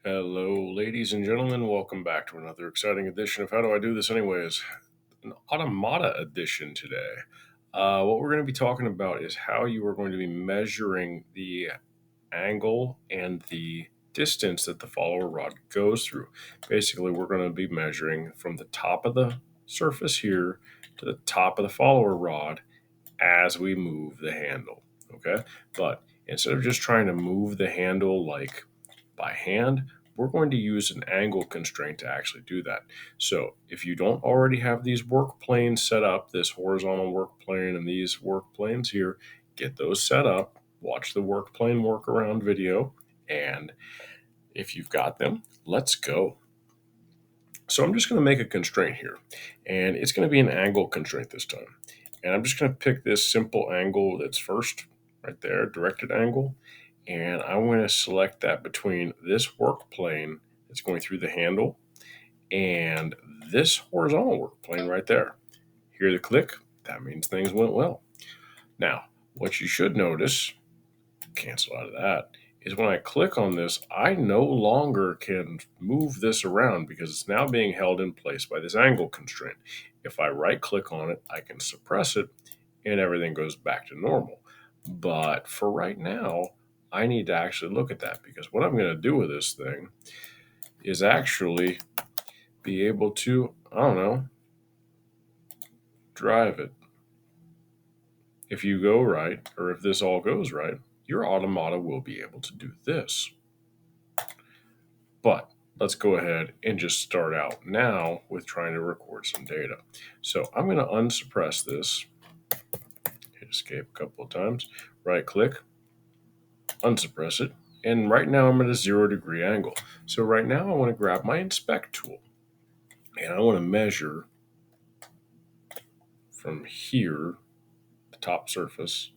Hello, ladies and gentlemen. Welcome back to another exciting edition of How Do I Do This Anyways? An automata edition today. What we're going to be talking about is how you are going to be measuring the angle and the distance that the follower rod goes through. Basically, we're going to be measuring from the top of the surface here to the top of the follower rod as we move the handle. Okay. But instead of just trying to move the handle like by hand, we're going to use an angle constraint to actually do that. So if you don't already have these work planes set up, this horizontal work plane and these work planes here, get those set up, watch the work plane workaround video, and if you've got them, let's go. So I'm just going to make a constraint here, and it's going to be an angle constraint this time. And I'm just going to pick this simple angle that's first, right there, directed angle, and I want to select that between this work plane that's going through the handle and this horizontal work plane right there. Hear the click? That means things went well. Now, what you should notice, cancel out of that, is when I click on this, I no longer can move this around because it's now being held in place by this angle constraint. If I right click on it, I can suppress it and everything goes back to normal. But for right now, I need to actually look at that because what I'm going to do with this thing is actually be able to, I don't know, drive it. If you go right, or if this all goes right, your automata will be able to do this. But let's go ahead and just start out now with trying to record some data. So I'm going to unsuppress this, hit escape a couple of times, right click, unsuppress it, and right now I'm at a 0 degree angle. So right now I want to grab my inspect tool and I want to measure from here, the top surface,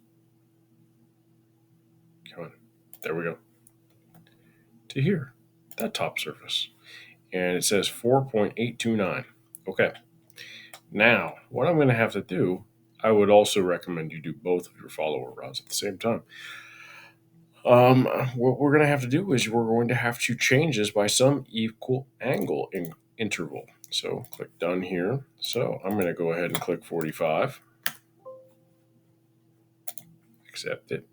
come on, there we go, to here, that top surface. And it says 4.829. Okay. Now, what I'm going to have to do, I would also recommend you do both of your follower rods at the same time. What we're going to have to do is we're going to have to change this by some equal angle in interval. So click done here. So I'm going to go ahead and click 45, accept it.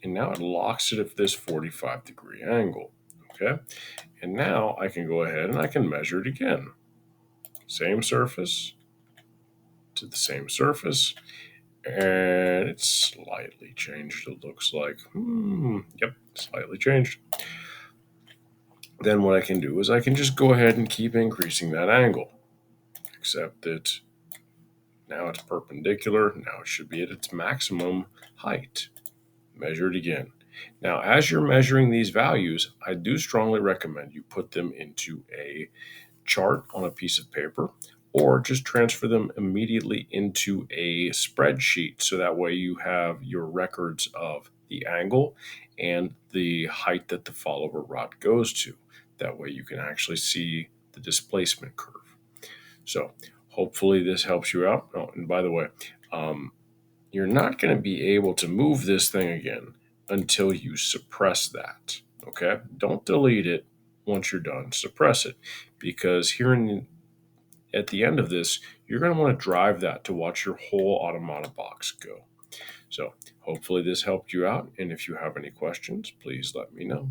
And now it locks it at this 45 degree angle. Okay. And now I can go ahead and I can measure it again. Same surface to the same surface. And it's slightly changed, it looks like. Yep, slightly changed. Then what I can do is I can just go ahead and keep increasing that angle. Except that now it's perpendicular. Now it should be at its maximum height. Measure it again. Now, as you're measuring these values, I do strongly recommend you put them into a chart on a piece of paper or just transfer them immediately into a spreadsheet so that way you have your records of the angle and the height that the follower rod goes to. That way you can actually see the displacement curve. So hopefully this helps you out. Oh, and by the way, you're not going to be able to move this thing again until you suppress that. Okay? Don't delete it once you're done. Suppress it because at the end of this, you're going to want to drive that to watch your whole automata box go. So hopefully this helped you out. And if you have any questions, please let me know.